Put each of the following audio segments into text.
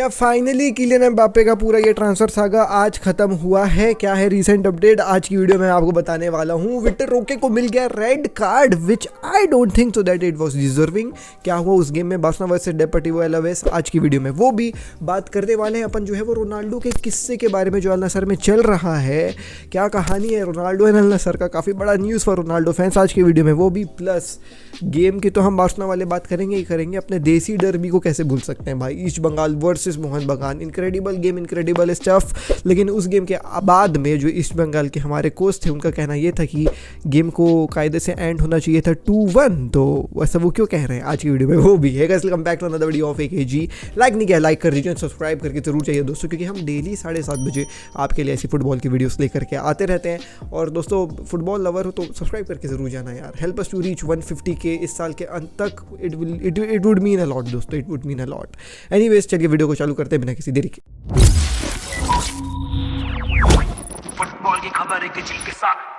भैया finally Kylian Mbappe का पूरा ये ट्रांसफर सागा आज खत्म हुआ है। क्या है रीसेंट अपडेट आज की वीडियो में आपको बताने वाला हूँ। विक्टर रोके को मिल गया red card which I don't think so that it was deserving. क्या हुआ उस गेम में बार्सिलोना वर्सेस डेपोर्टिवो एलावेस, आज की वीडियो में वो भी बात करने वाले हैं अपन। जो है वो रोनाल्डो के किस्से के बारे में जो अल नसर में चल रहा है, क्या कहानी है रोनाल्डो एंड अल नसर का, काफ़ी बड़ा न्यूज़ फॉर रोनाल्डो फैंस आज की वीडियो में वो भी। प्लस गेम की तो हम बार्सिलोना वाले बात करेंगे ही करेंगे, अपने देसी डर्बी को कैसे भूल सकते हैं भाई, ईस्ट बंगाल वर्सेस मोहन बगान। Incredible game, incredible stuff. लेकिन उस गेम के बाद में जो ईस्ट बंगाल के हमारे कोच थे उनका कहना ये था कि गेम को कायदे से एंड होना चाहिए था 2-1। तो वैसा वो क्यों कह रहे हैं आज की वीडियो में वो भी है। Welcome back to another video of AKG। Like नहीं किया लाइक कर दीजिए, सब्सक्राइब करके जरूर चाहिए दोस्तों, क्योंकि हम डेली 7:30 बजे आपके लिए ऐसी फुटबॉल की वीडियोस लेकर के आते रहते हैं। और दोस्तों फुटबॉल लवर हो तो सब्सक्राइब करके जरूर जाना यार। हेल्प अस टू रीच 150 के इस साल के अंत तक। It would mean a lot दोस्तों, it would mean a lot. Anyways चलिए वीडियो को चालू करते हैं बिना किसी देरी के। फुटबॉल की खबर एक झिल के साथ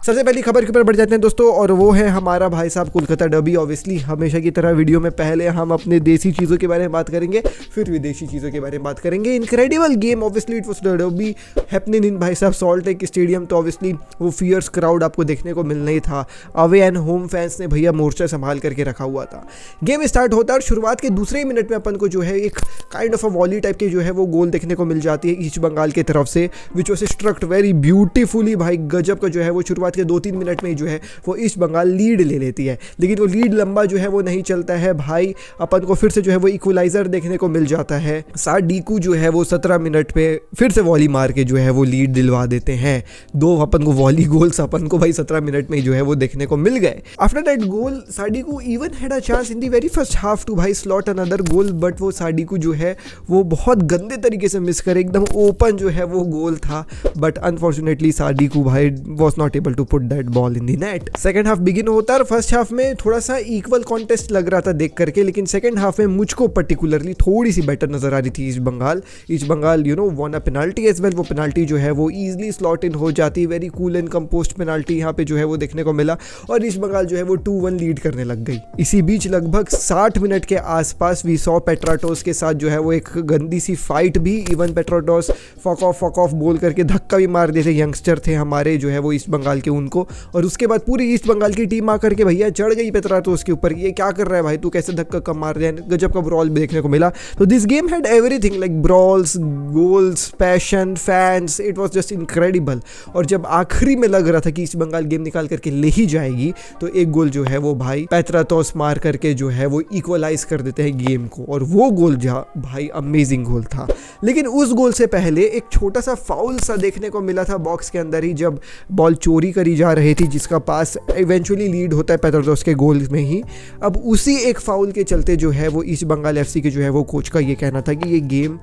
सबसे पहली खबर के ऊपर बढ़ जाते हैं दोस्तों, और वो है हमारा भाई साहब कोलकाता डर्बी। ऑब्वियसली हमेशा की तरह वीडियो में पहले हम अपने देसी चीज़ों के बारे में बात करेंगे, फिर विदेशी चीज़ों के बारे में बात करेंगे। Incredible game, obviously it was derby happening in भाई साहब सॉल्ट लेक स्टेडियम। तो ऑब्वियसली वो फियर्स क्राउड आपको देखने को मिलना ही था। अवे एंड होम फैंस ने भैया मोर्चा संभाल करके रखा हुआ था। गेम स्टार्ट होता है और शुरुआत के दूसरे मिनट में अपन को जो है एक kind of a volley type की जो है वो गोल देखने को मिल जाती है ईस्ट बंगाल की तरफ से, which was struct very beautifully. भाई गजब का जो है वो शुरुआत के 2-3 मिनट में जो है वो ईस्ट बंगाल लीड ले लेती है। लेकिन वो लीड लंबा जो है वो नहीं चलता है भाई, अपन को फिर से जो है वो इक्वलाइजर देखने को मिल जाता है। साडीकू जो है वो 17 मिनट पे फिर से वॉली मार के जो है वो लीड दिलवा देते हैं। दो अपन को वॉली गोल्स अपन को भाई 17 मिनट में जो है वो देखने को मिल गए। After that goal Sadiku even had a chance in the very first half to भाई स्लॉट अनदर गोल, बट वो साडीकू जो है वो बहुत गंदे तरीके से मिस करे। एकदम ओपन जो है वो गोल था, बट अनफॉर्चुनेटली साडीकू भाई was not able to put that ball in the net. Second half begin होता है। फर्स्ट हाफ में थोड़ा सा इक्वल कॉन्टेस्ट लग रहा था देख करके, लेकिन सेकंड हाफ में मुझको पर्टिकुलरली थोड़ी सी बेटर नजर आ रही थी East Bengal you know won a penalty as well. वो पेनाल्टी जो है वो इजीली स्लॉट इन हो जाती, very cool and composed penalty यहाँ पे जो है वो देखने को मिला, और ईस्ट बंगाल जो है वो 2-1 लीड करने लग गई। इसी बीच लगभग 60 मिनट के आसपास वी सॉ पेट्राटोस के साथ जो है वो एक गंदी सी फाइट भी। इवन पेट्राटोस फक ऑफ बोल करके धक्का भी मार देते, यंगस्टर थे हमारे जो है वो ईस्ट बंगाल के उनको। और उसके बाद पूरी ईस्ट बंगाल की टीम आकर के भैया चढ़ गई पेट्राटोस के ऊपर, ये क्या कर रहा है भाई, तू कैसे धक्का कम मार रहे हैं। गजब का ब्रॉल भी देखने को मिला। तो this game had everything like brawls, goals, passion, fans, it was just incredible. और जब आखिरी में लग रहा था कि ईस्ट बंगाल गेम निकाल करके ले ही जाएगी, तो एक गोल जो है वो भाई पेट्राटोस मार करके जो है वो इक्वलाइज कर देते हैं गेम को, और वो गोल जो भाई अमेजिंग गोल था। लेकिन उस गोल से पहले एक छोटा सा फाउल सा देखने को मिला था बॉक्स के अंदर ही, जब बॉल चोरी करी जा रही थी, जिसका पास इवेंचुअली लीड होता है पेट्राटोस के गोल में ही। अब उसी एक फाउल के चलते जो है वो ईस्ट बंगाल FC के जो है वो कोच का ये कहना था कि ये गेम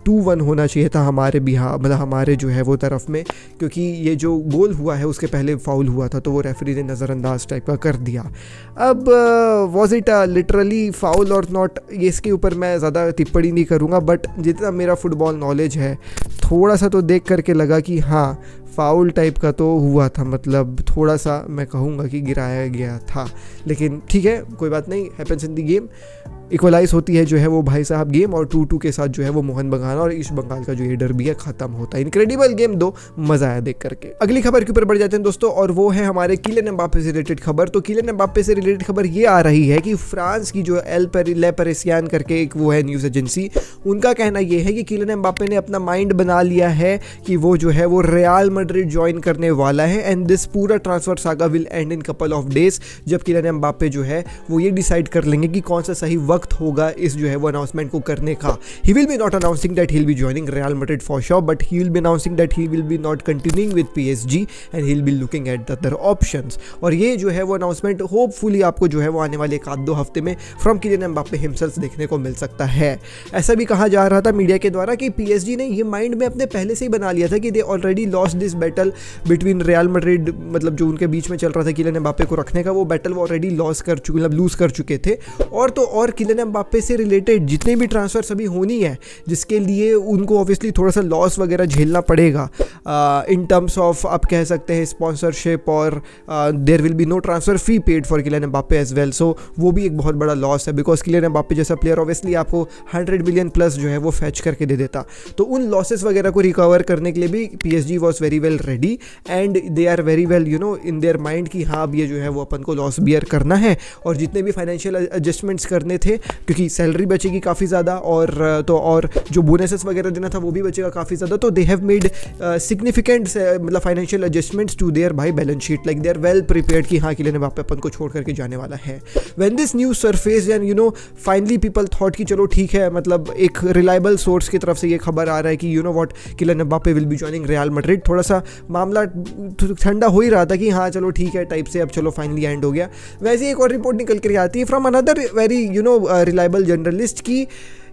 2-1 होना चाहिए था हमारे बिहार, मतलब हमारे जो है वो तरफ में, क्योंकि ये जो गोल हुआ है उसके पहले फाउल हुआ था, तो वो रेफरी ने नज़रअंदाज टाइप का कर दिया। अब वॉज इट लिटरली फाउल और नॉट, ये इसके ऊपर मैं ज़्यादा टिप्पणी नहीं करूँगा, बट जितना मेरा फुटबॉल नॉलेज है थोड़ा सा तो देख करके लगा कि हाँ फाउल टाइप का तो हुआ था, मतलब थोड़ा सा मैं कहूँगा कि गिराया गया था। लेकिन ठीक है, कोई बात नहीं, happens in the game. Equalize होती है जो है वो भाई साहब गेम, और 2-2 के साथ जो है वो मोहन बगान और ईस्ट बंगाल का जो ये डर्बी है खत्म होता है। इनक्रेडिबल गेम, दो मजा आया देख करके। अगली खबर के ऊपर बढ़ जाते हैं दोस्तों, और वो है हमारे किलियन एम्बाप्पे से रिलेटेड खबर। तो किलियन एम्बाप्पे से रिलेटेड खबर ये आ रही है कि फ्रांस की जो ले पेरिसियन करके एक वो है न्यूज़ एजेंसी, उनका कहना ये है कि किलियन एम्बाप्पे ने अपना माइंड बना लिया है कि वो जो है वो रियल मैड्रिड ज्वाइन करने वाला है, एंड दिस पूरा transfer saga will and in couple of days. जब किलियन एम्बाप्पे जो है वो ये डिसाइड कर लेंगे कि कौन सा सही वक्त होगा इस जो है वो अनाउंसमेंट को करने का। He will be not announcing that he will be joining Real Madrid for sure, but he will be announcing that he will be not continuing with PSG and he will be looking at the other options. और ये जो है वो announcement hopefully आपको जो है वो आने वाले 1-2 हफ्ते में फ्रॉम किलियन एम्बाप्पे हिमसेल्फ देखने को मिल सकता है। ऐसा भी कहा जा रहा था मीडिया के द्वारा कि PSG ने ये माइंड में अपने पहले से ही बना लिया था कि they already lost this battle between real Madrid, मतलब जो उनके बीच में चल रहा था किलियन एम्बाप्पे को रखने का, वो बैटल वो ऑलरेडी लॉस कर चुके, मतलब लूज कर चुके थे। और तो और किलियन एम्बाप्पे से रिलेटेड जितने भी ट्रांसफर्स अभी होनी है, जिसके लिए उनको ऑब्वियसली थोड़ा सा लॉस वगैरह झेलना पड़ेगा इन टर्म्स ऑफ आप कह सकते हैं स्पॉन्सरशिप, और there will be no transfer fee paid for Kylian Mbappe as well. So वो भी एक बहुत बड़ा लॉस है, बिकॉज किलियन एम्बाप्पे जैसा प्लेयर ऑब्वियसली आपको 100 मिलियन प्लस जो है वो फैच करके दे देता। तो उन लॉसेस वगैरह को रिकवर करने के लिए भी PSG was very well ready and they are very well in their mind कि हाँ अब ये जो है वो अपन को लॉस बियर करना है, और जितने भी फाइनेंशियल एडजस्टमेंट करने थे, क्योंकि सैलरी बचेगी काफ़ी ज़्यादा और जो बोनसेस वगैरह देना था वो भी बचेगा काफ़ी ज़्यादा, तो दे हैव मेड सिग्निफिकेंट मतलब फाइनेंशियल एडजस्टमेंट्स टू देयर भाई balance sheet, like they are well prepared कि हाँ किलियन एम्बाप्पे अपन को छोड़ करके जाने वाला है। When this news surface and finally people thought कि चलो ठीक है, मतलब एक रिलायबल सोर्स की तरफ से ये खबर आ रहा है कि what Kylian Mbappe will be joining Real Madrid, थोड़ा सा मामला ठंडा हो ही रहा था कि हाँ चलो ठीक है टाइप से, अब चलो फाइनली एंड हो गया। वैसे एक और रिपोर्ट निकल कर आती है from another very reliable journalist की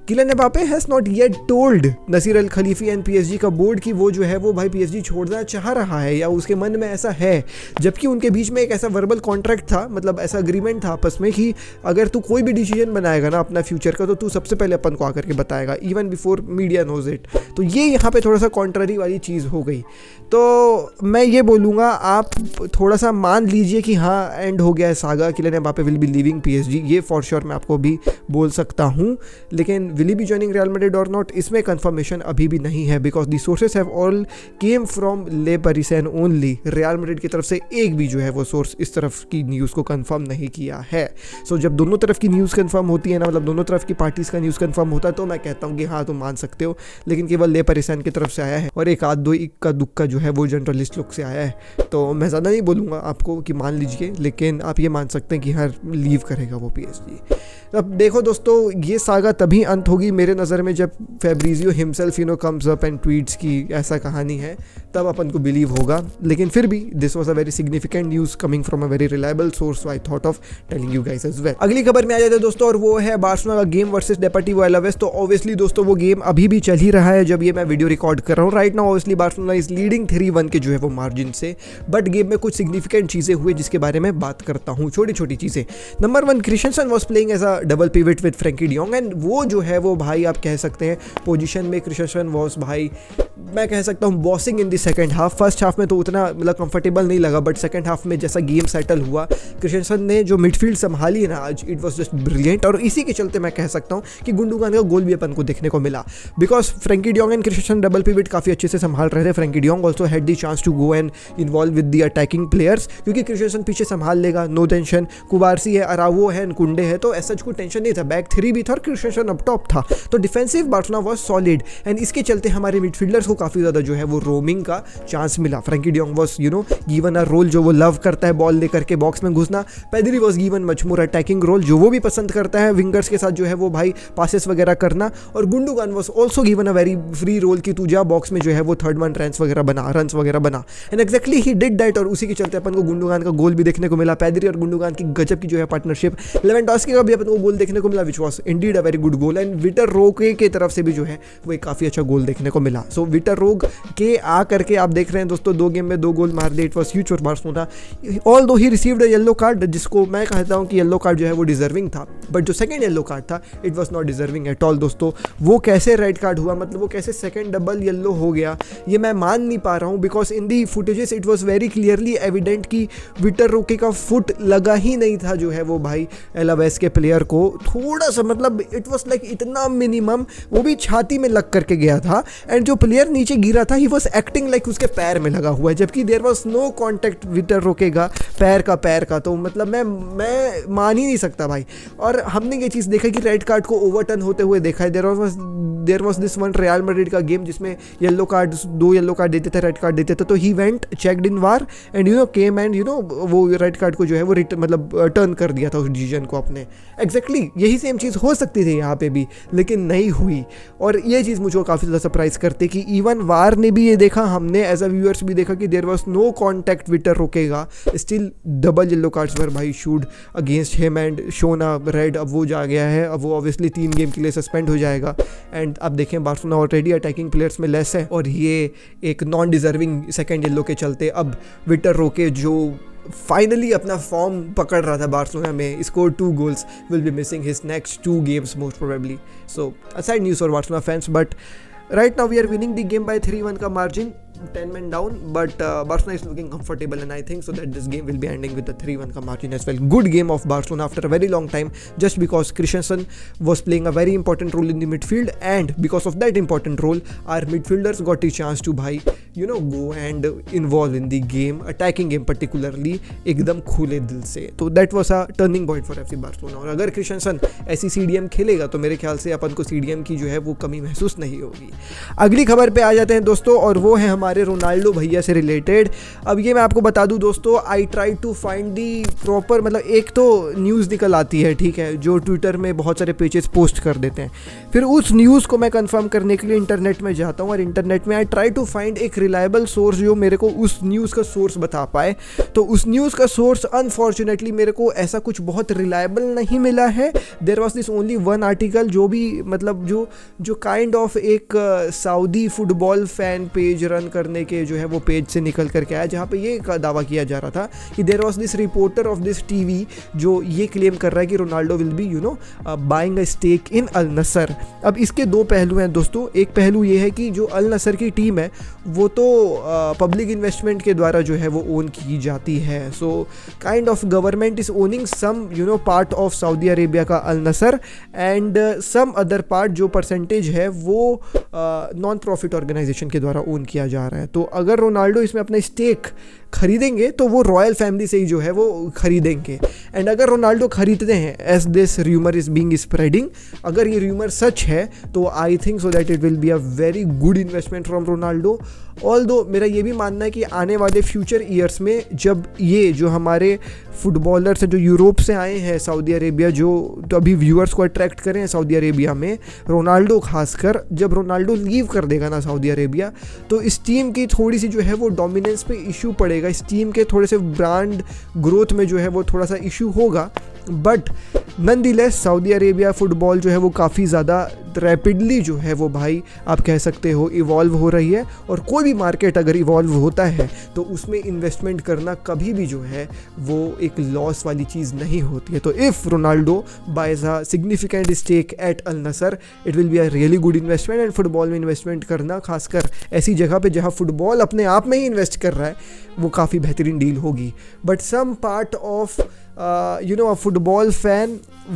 Kylian Mbappe has not yet told Nasser Al Khelaifi and PSG का बोर्ड कि वो जो है वो भाई PSG छोड़ना चाह रहा है या उसके मन में ऐसा है, जबकि उनके बीच में एक ऐसा वर्बल कॉन्ट्रैक्ट था, मतलब ऐसा अग्रीमेंट था आपस में कि अगर तू कोई भी डिसीजन बनाएगा ना अपना फ्यूचर का, तो तू सबसे पहले अपन को आकर के बताएगा, even before media knows it. तो ये यहाँ पे थोड़ा सा कॉन्ट्ररी वाली चीज़ हो गई। तो मैं ये बोलूँगा आप थोड़ा सा मान लीजिए कि हाँ एंड हो गया है saga, Kylian Mbappe will be leaving PSG, ये फॉर श्योर मैं आपको भी बोल सकता हूँ। लेकिन will he be joining Real Madrid और नॉट, इसमें कंफर्मेशन अभी भी नहीं है, because the sources have all came from Le Parisien only. Real Madrid की तरफ से एक भी जो है वो सोर्स इस तरफ की न्यूज़ को कंफर्म नहीं किया है। सो जब दोनों तरफ की न्यूज़ कंफर्म होती है ना, मतलब दोनों तरफ की पार्टीज़ का न्यूज़ कंफर्म होता है, तो मैं कहता हूँ कि हाँ तुम मान सकते हो, लेकिन केवल ले पैरिसन की तरफ से आया है और एक आध दो इक्का दुक्का जो है वो जर्नलिस्ट लोग से आया है। तो मैं ज़्यादा नहीं बोलूँगा आपको कि मान लीजिए, लेकिन आप ये मान सकते हैं कि हाँ लीव करेगा वो PSG। अब देखो दोस्तों, ये सागा तभी अंत होगी मेरे नज़र में जब Fabrizio himself comes up and tweets की ऐसा कहानी है, तब अपन को बिलीव होगा। लेकिन फिर भी this was a very significant news coming from a very reliable source, so I thought of telling you guys as well. अगली खबर में आ जाते हैं दोस्तों, और वो है बार्सिलोना का गेम वर्सेस डेपोर्टिवो अलावेस। तो ऑब्वियसली दोस्तों वो गेम अभी भी चल ही रहा है जब ये मैं वीडियो रिकॉर्ड कर रहा हूँ। Right now obviously Barcelona is leading 3-1 के जो है वो मार्जिन से, बट गेम में कुछ सिग्निफिकेंट चीज़ें हुई जिसके बारे में बात करता हूँ, छोटी छोटी चीज़ें। Number 1, Christensen was playing as a double pivot with Frenkie de Jong, and वो जो है वो भाई आप कह सकते हैं पोजीशन में क्रिस्टियनसन वॉज भाई मैं कह सकता हूँ bossing in the second half. First half में तो उतना मतलब कंफर्टेबल नहीं लगा, बट सेकंड हाफ में जैसा गेम सेटल हुआ, क्रिस्टियनसन ने जो मिडफील्ड संभाली है ना आज, इट वाज जस्ट ब्रिलियंट। और इसी के चलते मैं कह सकता हूँ कि गुंडोगान का गोल भी अपन को देखने को मिला, because Frenkie de Jong and Christensen double pivot काफ़ी अच्छे से संभाल रहे थे। Frenkie de Jong also had the chance to go and involve with the attacking players, क्योंकि क्रिस्टियनसन पीछे संभाल लेगा, नो टेंशन। कुबारसी है, अरावो है, कुंडे है, तो ऐसा कोई टेंशन नहीं था। बैक 3 भी था और क्रिस्टियनसन अप टॉप था, तो defensive Barcelona was solid, and इसके चलते हमारे मिडफील्डर्स को काफ़ी ज़्यादा जो है वो रोमिंग का चांस मिला। Frenkie de Jong was given a role जो वो लव करता है, बॉल लेकर के बॉक्स में घुसना। Pedri was given much more attacking role, जो वो भी पसंद करता है विंगर्स के साथ जो है वो भाई पासेस वगैरह करना। और Gundogan was also given a very free role कि तू जा बॉक्स में जो है वो थर्ड वन रन्स वगैरह बना, and exactly he did that. और उसी के चलते अपन को गुंडोगान का गोल भी देखने को मिला। पेड्री और गुंडोगान की गजब की जो है पार्टनरशिप, लेवेंडोस्की का भी अपन को गोल देखने को मिला, which was indeed a very good goal. And Vitor Roque की तरफ से भी जो है वो एक काफ़ी अच्छा गोल देखने को मिला। सो विटर रोग के आ करके आप देख रहे हैं दोस्तों 2 गेम में 2 गोल मार दिए। It was huge for Barcelona, although he received a yellow card, जिसको मैं कहता हूँ कि येलो कार्ड जो है वो डिजर्विंग था, बट जो सेकंड येलो कार्ड था it was not deserving at all. दोस्तों वो कैसे रेड कार्ड हुआ, मतलब वो कैसे सेकंड डबल येलो हो गया, ये मैं मान नहीं पा रहा हूँ, because in the footages it was very clearly evident कि विटर रोके का फुट लगा ही नहीं था जो है वो भाई एलावेस के प्लेयर को, थोड़ा सा मतलब इट वॉज लाइक इतना मिनिमम, वो भी छाती में लग करके गया था। एंड जो प्लेयर नीचे गिरा था ही वॉज एक्टिंग लाइक उसके पैर में लगा हुआ है, जबकि there was no contact Vitor रोकेगा पैर का। तो मतलब मैं मान ही नहीं सकता भाई। और हमने ये चीज़ देखा कि रेड कार्ड को ओवरटर्न होते हुए देखा है। There was this one Real Madrid का गेम जिसमें येलो कार्ड 2 येलो कार्ड देते थे, रेड कार्ड देते थे, तो he went checked in VAR and came and वो रेड कार्ड को जो है वो मतलब टर्न कर दिया था उस डिसीजन को अपने। एग्जैक्टली यही सेम चीज़ हो सकती थी यहाँ पे भी, लेकिन नहीं हुई। और ये चीज़ मुझे काफ़ी ज़्यादा सरप्राइज करती कि इवन वार ने भी ये देखा, हमने एज अ व्यूअर्स भी देखा कि there was no contact Vitor रोकेगा, still double yellow cards were भाई should against him and shown a red. अब वो जा गया है, अब वो ऑब्वियसली 3 गेम के लिए सस्पेंड हो जाएगा। एंड अब देखें बार्सिलोना ऑलरेडी अटैकिंग प्लेयर्स में लेस है, और ये एक नॉन डिजर्विंग सेकंड येलो के चलते अब विटर रोके जो फाइनली अपना फॉर्म पकड़ रहा था बार्सिलोना में, score 2 goals, will be missing his next 2 games most probably. So aside news for Barcelona fans, but right now we are winning the game by 3-1 का margin, 10 men down, but Barcelona is looking comfortable and I think so that this game will be ending with the 3-1 का margin as well. Good game of Barcelona after a very long time, just because Christensen was playing a very important role in the midfield, and because of that important role our midfielders got a chance to go and involve in the game, attacking game particularly एकदम खुले दिल से. तो that was a turning point for FC Barcelona. और अगर Christensen ऐसी CDM खेलेगा तो मेरे ख्याल से अपन को CDM की जो है वो कमी महसूस नहीं होगी. अगली खबर पे आ जाते हैं दोस्तों, और वो है हमारे रोनाल्डो भैया से रिलेटेड. अब ये मैं आपको बता दूं दोस्तों, I try to find the proper, मतलब एक तो न्यूज़ निकल आती है, ठीक है, जो ट्विटर में बहुत सारे पेजेस पोस्ट कर देते हैं, फिर उस न्यूज़ को मैं कंफर्म करने के लिए इंटरनेट में जाता हूँ, और इंटरनेट में आई ट्राई टू फाइंड एक रिलायबल सोर्स जो मेरे को उस न्यूज़ का सोर्स बता पाए. तो उस न्यूज़ का सोर्स अनफॉर्चुनेटली मेरे को ऐसा कुछ बहुत रिलायबल नहीं मिला है. There was this only one article जो भी मतलब जो काइंड ऑफ एक Saudi football fan page run करने के जो है वो पेज से निकल करके आया, जहाँ पे ये दावा किया जा रहा था कि there was this reporter of this TV जो ये क्लेम कर रहा है कि Ronaldo will be buying a stake in Al Nassr. अब इसके दो पहलू हैं दोस्तों. एक पहलू ये है कि जो अल नसर की टीम है वो तो पब्लिक इन्वेस्टमेंट के द्वारा जो है वो ओन की जाती है. So kind of government is owning some part of Saudi Arabia का Al Nassr, and some other part जो परसेंटेज है वो नॉन प्रॉफिट ऑर्गेनाइजेशन के द्वारा ओन किया जा रहा है. तो अगर रोनाल्डो इसमें अपना स्टेक खरीदेंगे तो वो रॉयल फैमिली से ही जो है वो खरीदेंगे. एंड अगर रोनाल्डो खरीदते हैं, as this rumour is being spreading, अगर ये र्यूमर सच है तो I think so that it will be a very good investment from Ronaldo. Although मेरा ये भी मानना है कि आने वाले फ्यूचर ईयर्स में जब ये जो हमारे फुटबॉलर्स हैं जो यूरोप से आए हैं सऊदी अरेबिया, जो तो अभी व्यूअर्स को अट्रैक्ट करें सऊदी अरेबिया में, रोनाल्डो खासकर, जब रोनाल्डो लीव कर देगा ना सऊदी अरेबिया, तो इस टीम की थोड़ी सी जो है वो डोमिनेंस पे इशू पड़ेगा. इस टीम के थोड़े से ब्रांड ग्रोथ में जो है वो थोड़ा सा इशू होगा. But nonetheless Saudi Arabia football जो है वो काफ़ी ज़्यादा रैपिडली जो है वो भाई आप कह सकते हो इवॉल्व हो रही है. और कोई भी मार्केट अगर इवॉल्व होता है तो उसमें इन्वेस्टमेंट करना कभी भी जो है वो एक लॉस वाली चीज़ नहीं होती है. तो if Ronaldo buys a significant stake at Al Nassr, it will be a really good investment. And football में इन्वेस्टमेंट करना, खासकर ऐसी जगह पे जहाँ फुटबॉल अपने आप में ही इन्वेस्ट कर रहा है, वो काफ़ी बेहतरीन डील होगी. But some part of a football fan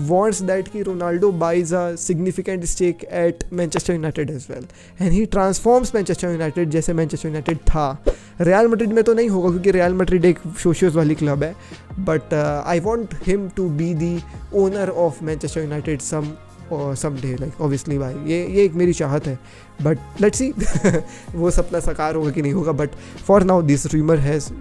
wants that कि Ronaldo buys a significant stake at Manchester United as well, and he transforms Manchester United जैसे Manchester United था. Real Madrid में तो नहीं होगा क्योंकि Real Madrid एक सोशियोस वाली क्लब है, but I want him to be the owner of Manchester United someday, like obviously भाई ये एक मेरी चाहत है. But let's see वो सपना साकार होगा कि नहीं होगा. But for now this rumor has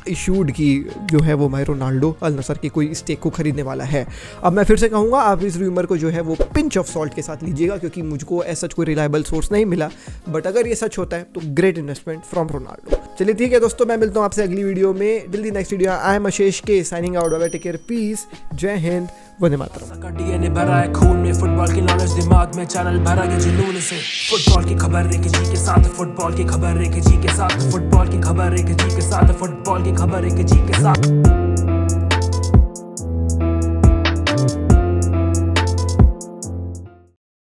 issued की जो है वो माय रोनाल्डो अल नसर की कोई स्टेक को खरीदने वाला है. अब मैं फिर से कहूँगा आप इस रूमर को जो है वो पिंच ऑफ सॉल्ट के साथ लीजिएगा, क्योंकि मुझको ऐसा कोई रिलायबल सोर्स नहीं मिला. बट अगर ये सच होता है तो ग्रेट इन्वेस्टमेंट फ्रॉम रोनाल्डो. चलिए ठीक है दोस्तों, मैं मिलता हूँ आपसे अगली वीडियो में. Till the next video, I am Ashesh K signing out. Bye, take care, peace, जय हिंद, वंदे मातरम. डीएनए भरा है खून में, फुटबॉल की नॉलेज दिमाग में, चैनल भरा है जुनून से. फुटबॉल की खबर एक जी के साथ, फुटबॉल की खबर एक जी के साथ, फुटबॉल की खबर एक जी के साथ, फुटबॉल की खबर एक जी के साथ.